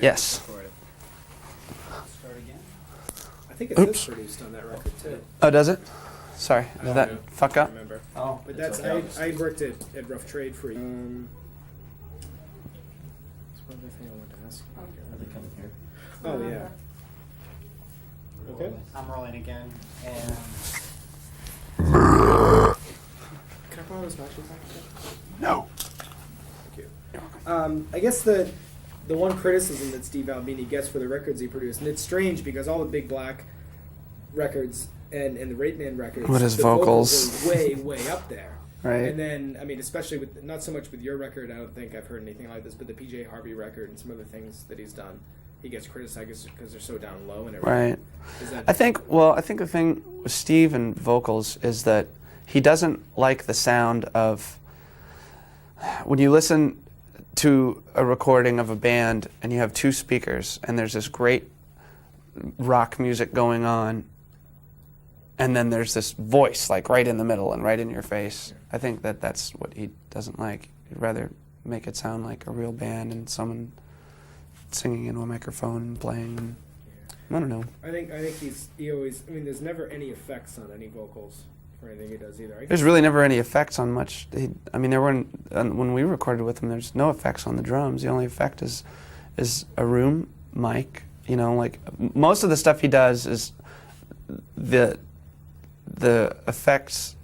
Yes. Record it. Start again. I think it is produced on that record too. Oh, does it? Sorry, I did don't that know. fuck I up? don't remember. Oh, But it's that's okay. I worked at Rough Trade for. There's one other thing I wanted to ask. Are they coming here? Oh yeah. Okay. I'm rolling again, and Can I borrow those matches back? No. Thank you. I guess the one criticism that Steve Albini gets for the records he produced, and it's strange because all the Big Black records and the Rape Man records, With his the vocals. are way up there. Right. And then, I mean, especially with, not so much with your record, I don't think I've heard anything like this, but the PJ Harvey record and some other things that he's done, he gets criticized because they're so down low and everything. Right. Is that, I think the thing with Steve and vocals is that he doesn't like the sound of, when you listen to a recording of a band and you have two speakers and there's this great rock music going on and then there's this voice like right in the middle and right in your face. I think that's what he doesn't like. He'd rather make it sound like a real band and someone singing into a microphone and playing. And, I don't know. I think he always, I mean, there's never any effects on any vocals or anything he does either. There's really never any effects on much. I mean, there weren't, when we recorded with him, there's no effects on the drums. The only effect is a room mic. You know, like most of the stuff he does is the effects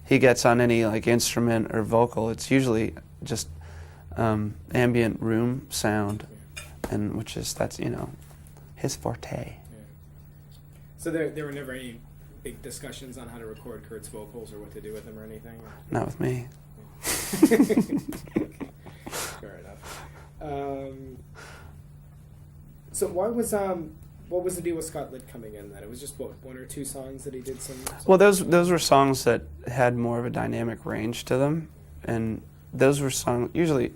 he gets on any like instrument or vocal. It's usually just ambient room sound, and that's his forte. Yeah. So there were never any big discussions on how to record Kurt's vocals or what to do with them or anything? Not with me. Fair enough. So what was the deal with Scott Litt coming in then? It was just one or two songs that he did some Well, those were songs that had more of a dynamic range to them, and those were songs, usually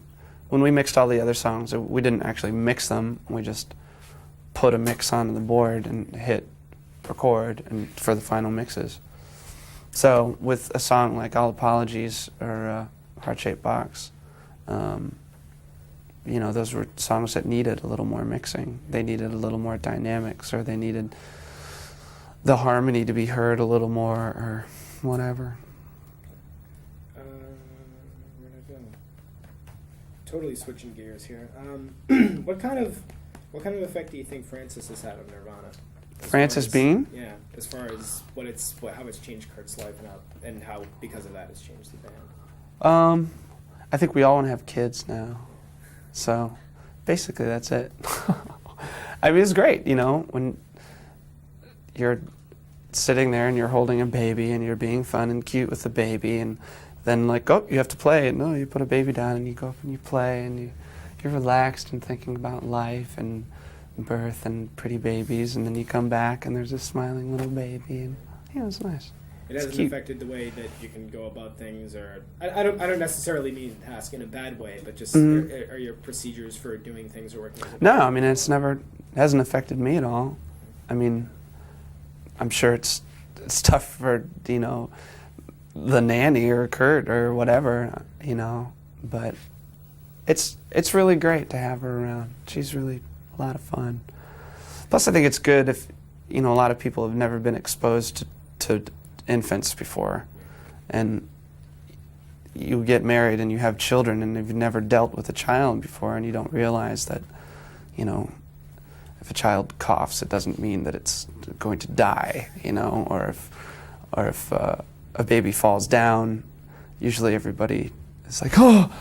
when we mixed all the other songs, we didn't actually mix them, we just put a mix on the board and hit record and for the final mixes. So with a song like All Apologies or Heart-Shaped Box, those were songs that needed a little more mixing. They needed a little more dynamics, or they needed the harmony to be heard a little more, or whatever. Where'd I go? Totally switching gears here. What kind of effect do you think Francis has had on Nirvana? Francis Bean? Yeah, as far as how it's changed Kurt's life and how because of that it's changed the band. I think we all want to have kids now. So basically that's it. I mean, it's great, when you're sitting there and you're holding a baby and you're being fun and cute with the baby, and then you have to play. And no, you put a baby down and you go up and you play, and you're relaxed and thinking about life and birth and pretty babies, and then you come back and there's a smiling little baby, and it's nice. It hasn't affected the way that you can go about things, or I don't necessarily mean ask in a bad way, but just are your procedures for doing things or working? No, I mean hasn't affected me at all. I mean, I'm sure it's tough for the nanny or Kurt or whatever, but it's really great to have her around. She's really a lot of fun. Plus, I think it's good if a lot of people have never been exposed to infants before, and you get married and you have children and you've never dealt with a child before, and you don't realize that if a child coughs, it doesn't mean that it's going to die, or if a baby falls down, usually everybody is like, oh,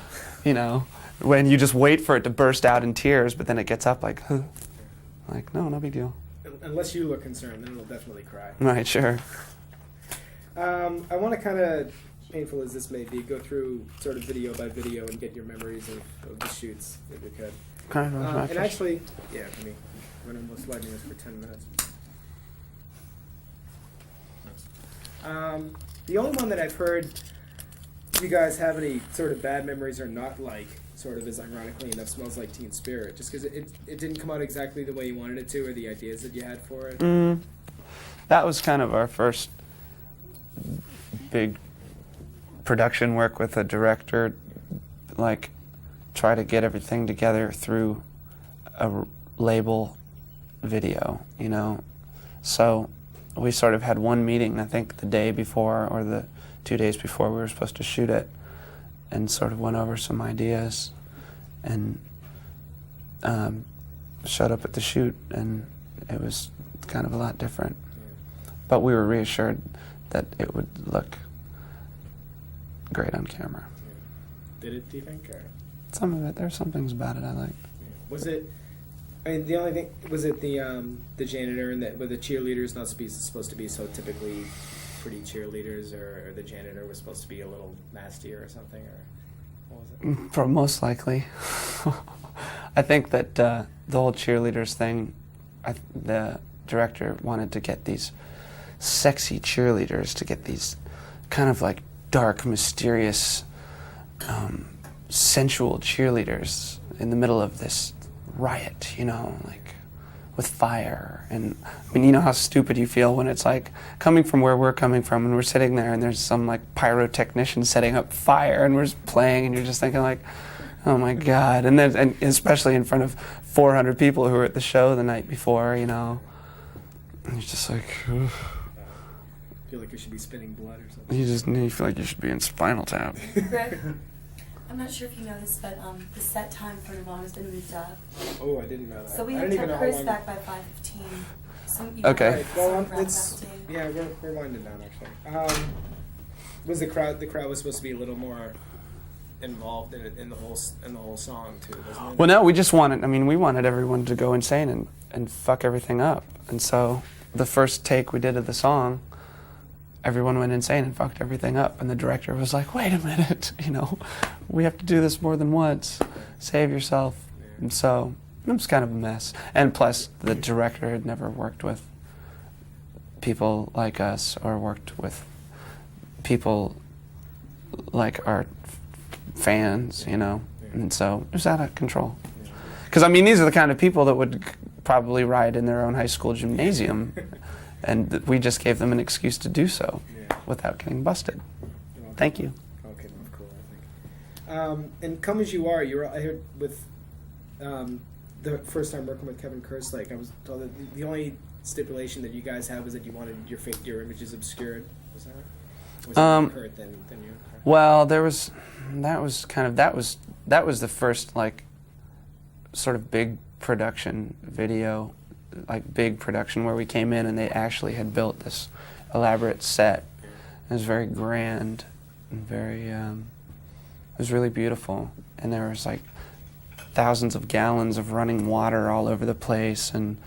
when you just wait for it to burst out in tears, but then it gets up like, huh. Like, no big deal. Unless you look concerned, then it'll definitely cry. Right, sure. I want to kind of, painful as this may be, go through sort of video by video and get your memories of the shoots, if we could. And actually, yeah, I mean, we're almost lighting this for 10 minutes. The only one that I've heard you guys have any sort of bad memories or not like, sort of is ironically enough, Smells Like Teen Spirit, just because it didn't come out exactly the way you wanted it to, or the ideas that you had for it. That was kind of our first big production work with a director, try to get everything together through label video, you know. So we sort of had one meeting, I think the day before or the 2 days before we were supposed to shoot it, and sort of went over some ideas and showed up at the shoot, and it was kind of a lot different. But we were reassured that it would look great on camera. Did it, do you think? Or? Some of it. There's some things about it I like. Was it? I mean, the only thing was it the janitor and were the cheerleaders not supposed to be so typically pretty cheerleaders, or the janitor was supposed to be a little nastier or something, or what was it? For most likely, I think that the whole cheerleaders thing, the director wanted to get these sexy cheerleaders, to get these kind of like dark, mysterious, sensual cheerleaders in the middle of this riot, you know, like with fire. And I mean, you know how stupid you feel when it's like coming from where we're coming from, and we're sitting there and there's some like pyrotechnician setting up fire and we're just playing, and you're just thinking like, oh my God. And then, and especially in front of 400 people who were at the show the night before, you know, and you're just like, ugh. Feel like you should be spitting blood or something. You feel like you should be in Spinal Tap. Greg, I'm not sure if you know this, but the set time for Nirvana's been moved up. Oh, I didn't know that. So we I have didn't to even have know Chris how long. back by 5:15. So you Okay. might Right, have well, some wrap it's up too. yeah, we're winding down actually. Was the crowd was supposed to be a little more involved in the whole song too, wasn't it? Well, no, we just wanted, I mean, we wanted everyone to go insane and fuck everything up. And so the first take we did of the song, everyone went insane and fucked everything up. And the director was like, wait a minute, you know, we have to do this more than once. Save yourself. Yeah. And so it was kind of a mess. And plus, the director had never worked with people like us or worked with people like our fans, you know. And so it was out of control. Because, I mean, these are the kind of people that would probably riot in their own high school gymnasium. And we just gave them an excuse to do so without getting busted. Well, Thank you. Okay, well, cool, I think. And Come As You Are, I heard with the first time working with Kevin Kerslake, I was told that the only stipulation that you guys had was that you wanted your images obscured. Was that right? Was it more Kurt than you? Well, that was the first like sort of big production video, like big production where we came in and they actually had built this elaborate set. It was very grand and very it was really beautiful, and there was like thousands of gallons of running water all over the place, and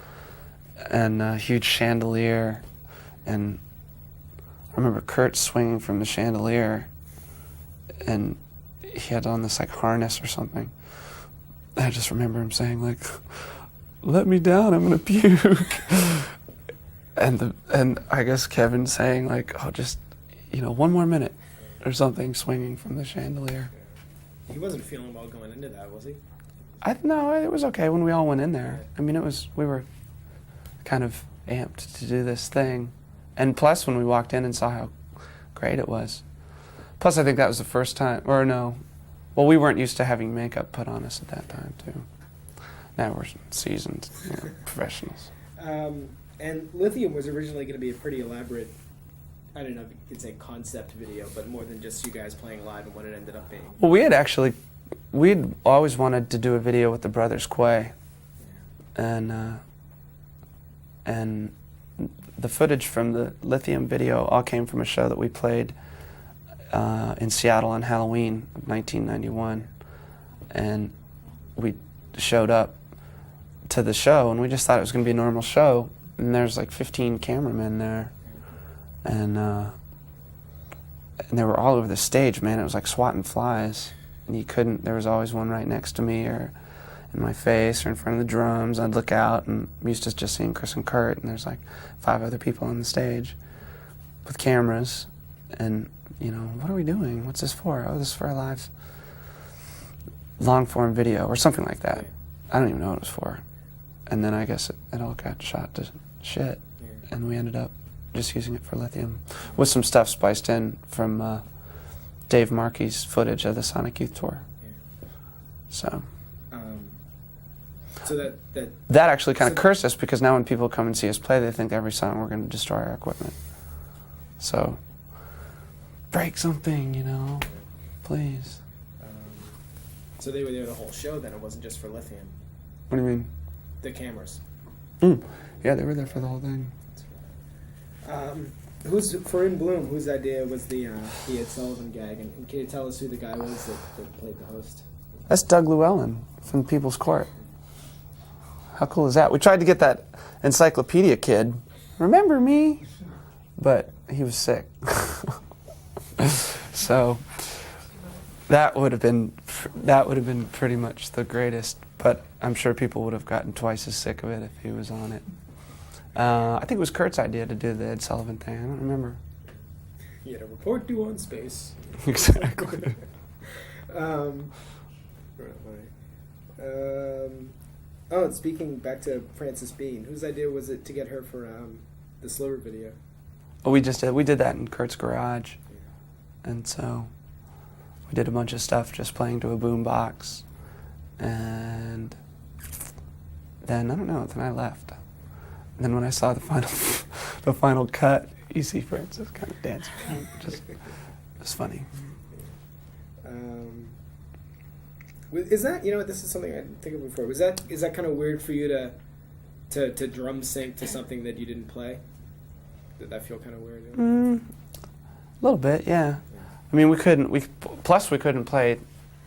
a huge chandelier, and I remember Kurt swinging from the chandelier, and he had on this like harness or something. I just remember him saying like, "Let me down, I'm gonna puke," and I guess Kevin saying like, "Oh, just one more minute," or something, swinging from the chandelier. He wasn't feeling well going into that, was he? No, it was okay when we all went in there. I mean, we were kind of amped to do this thing, and plus when we walked in and saw how great it was. Plus, I think that was the first time, or no, well, we weren't used to having makeup put on us at that time too. Now we're seasoned professionals. And Lithium was originally going to be a pretty elaborate, I don't know if you could say concept video, but more than just you guys playing live and what it ended up being. Well, we'd always wanted to do a video with the Brothers Quay, and the footage from the Lithium video all came from a show that we played in Seattle on Halloween of 1991, and we showed up to the show and we just thought it was going to be a normal show, and there's like 15 cameramen there, and they were all over the stage, man. It was like swatting flies, and there was always one right next to me or in my face or in front of the drums. I'd look out and I'm used to just seeing Chris and Kurt, and there's like 5 other people on the stage with cameras, and what are we doing? What's this for? Oh, this is for a live long form video or something like that. I don't even know what it was for. And then I guess it all got shot to shit, and we ended up just using it for Lithium with some stuff spiced in from Dave Markey's footage of the Sonic Youth Tour. So, So that actually kind of so- cursed us, because now when people come and see us play, they think every song we're going to destroy our equipment. So, break something, you know, please. So they were there the whole show then, it wasn't just for Lithium. What do you mean? The cameras. Yeah, they were there for the whole thing. For In Bloom, whose idea was the Ed Sullivan gag? And can you tell us who the guy was that played the host? That's Doug Llewellyn from People's Court. How cool is that? We tried to get that encyclopedia kid, remember me? But he was sick. So that would have been pretty much the greatest. But I'm sure people would have gotten twice as sick of it if he was on it. I think it was Kurt's idea to do the Ed Sullivan thing. I don't remember. He had a report due on space. Exactly. And speaking back to Frances Bean, whose idea was it to get her for the Sliver video? Oh, we did that in Kurt's garage, and so we did a bunch of stuff just playing to a boom box, and then I don't know. Then I left. And then when I saw the final cut, you see Frances kind of dancing. It was funny. Is that, this is something I didn't think of before. Is that kind of weird for you to drum sync to something that you didn't play? Did that feel kind of weird? A little bit, yeah. I mean, we couldn't play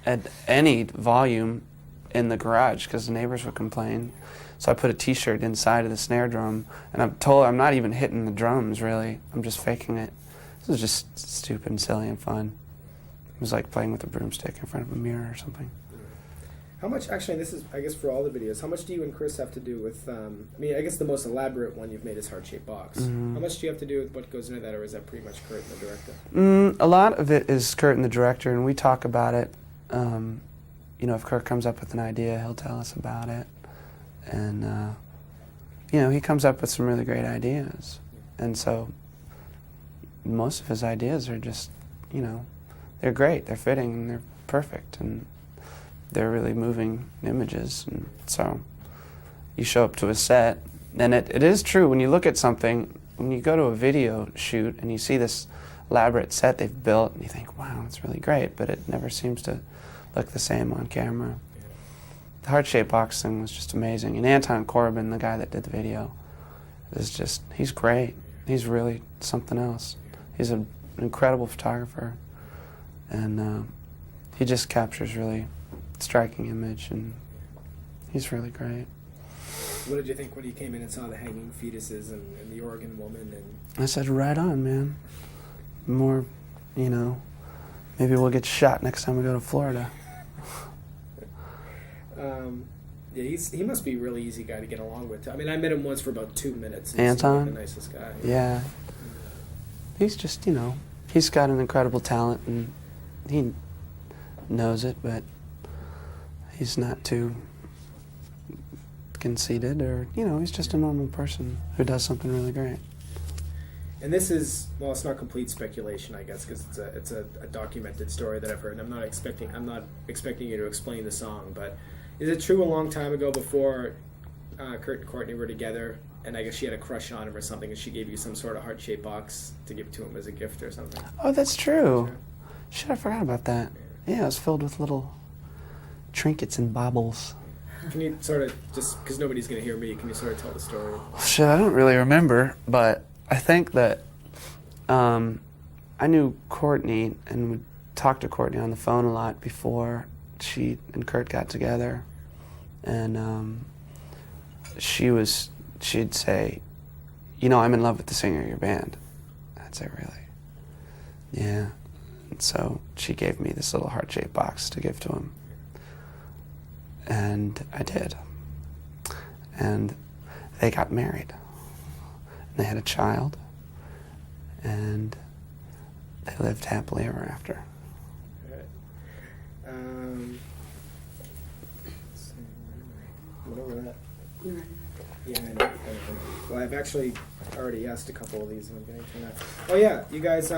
at any volume in the garage because the neighbors would complain. So I put a T-shirt inside of the snare drum, and I'm not even hitting the drums, really. I'm just faking it. This was just stupid and silly and fun. It was like playing with a broomstick in front of a mirror or something. How much, actually, this is, I guess, for all the videos, how much do you and Chris have to do with, I guess the most elaborate one you've made is Heart-Shaped Box. Mm-hmm. How much do you have to do with what goes into that, or is that pretty much Kurt and the director? A lot of it is Kurt and the director, and we talk about it. If Kurt comes up with an idea, he'll tell us about it. And, he comes up with some really great ideas. And so most of his ideas are just, they're great, they're fitting, and they're perfect, and they're really moving images. And so you show up to a set, and it is true, when you look at something, when you go to a video shoot and you see this elaborate set they've built, and you think, wow, that's really great, but it never seems to look the same on camera. The Heart-Shaped Box thing was just amazing. And Anton Corbin, the guy that did the video, he's great. He's really something else. He's an incredible photographer. And he just captures really striking image, and he's really great. What did you think when you came in and saw the hanging fetuses and the Oregon woman? And I said, right on, man. More, maybe we'll get shot next time we go to Florida. He must be a really easy guy to get along with. I mean, I met him once for about 2 minutes. Anton? He's the nicest guy. Yeah. He's just, he's got an incredible talent, and he knows it, but he's not too conceited, or, he's just a normal person who does something really great. And this is, well, it's not complete speculation, I guess, because it's a documented story that I've heard. And I'm not expecting you to explain the song, but is it true a long time ago, before Kurt and Courtney were together, and I guess she had a crush on him or something, and she gave you some sort of heart-shaped box to give to him as a gift or something? Oh, that's true. Shit, I forgot about that. Yeah, it was filled with little trinkets and baubles. Can you sort of, just because nobody's going to hear me, can you sort of tell the story? Shit, I don't really remember, but I think that I knew Courtney and would talk to Courtney on the phone a lot before she and Kurt got together, and she'd say, I'm in love with the singer of your band. I'd say, really? Yeah. And so she gave me this little heart-shaped box to give to him, and I did. And they got married. They had a child, and they lived happily ever after. What over that? Yeah, I know. Well, I've actually already asked a couple of these, and I'm getting to that. Oh yeah, you guys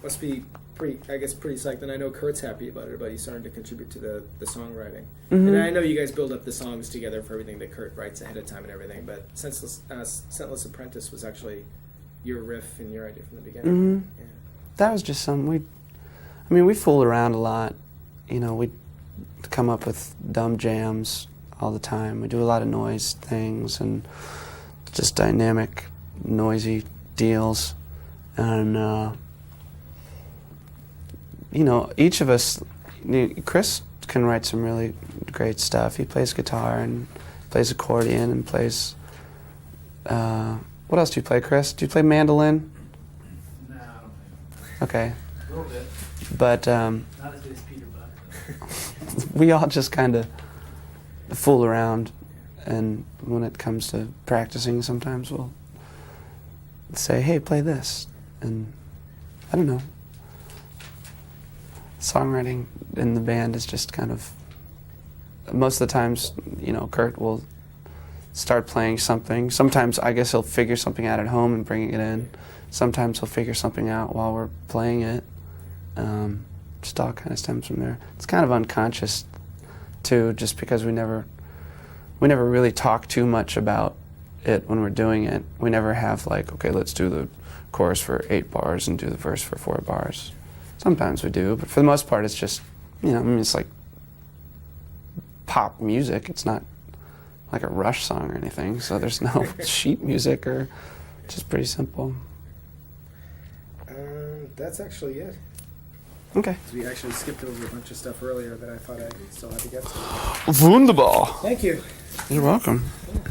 must be pretty psyched, and I know Kurt's happy about it, about you starting to contribute to the songwriting. Mhm. And I know you guys build up the songs together for everything that Kurt writes ahead of time and everything, but Scentless Apprentice was actually your riff and your idea from the beginning. Mhm. Yeah. That was just we fooled around a lot. You know, we'd come up with dumb jams all the time. We do a lot of noise things and just dynamic, noisy deals. And, you know, each of us, Chris can write some really great stuff. He plays guitar and plays accordion and plays, what else do you play, Chris? Do you play mandolin? No, I don't think Okay. a little bit. But Not as good as Peter Buck. we all just kind of fool around, and when it comes to practicing, sometimes we'll say, hey, play this. And I don't know. Songwriting in the band is just kind of, most of the times, you know, Kurt will start playing something. Sometimes I guess he'll figure something out at home and bring it in. Sometimes he'll figure something out while we're playing it. Just all kind of stems from there. It's kind of unconscious too, just because we never really talk too much about it when we're doing it. We never have like, okay, let's do the chorus for 8 bars and do the verse for 4 bars. Sometimes we do, but for the most part it's just, you know, I mean, it's like pop music. It's not like a Rush song or anything, so there's no sheet music, or just pretty simple. That's actually it. Okay. We actually skipped over a bunch of stuff earlier that I thought I still had to get to. Wunderbar. Thank you. You're welcome. Yeah.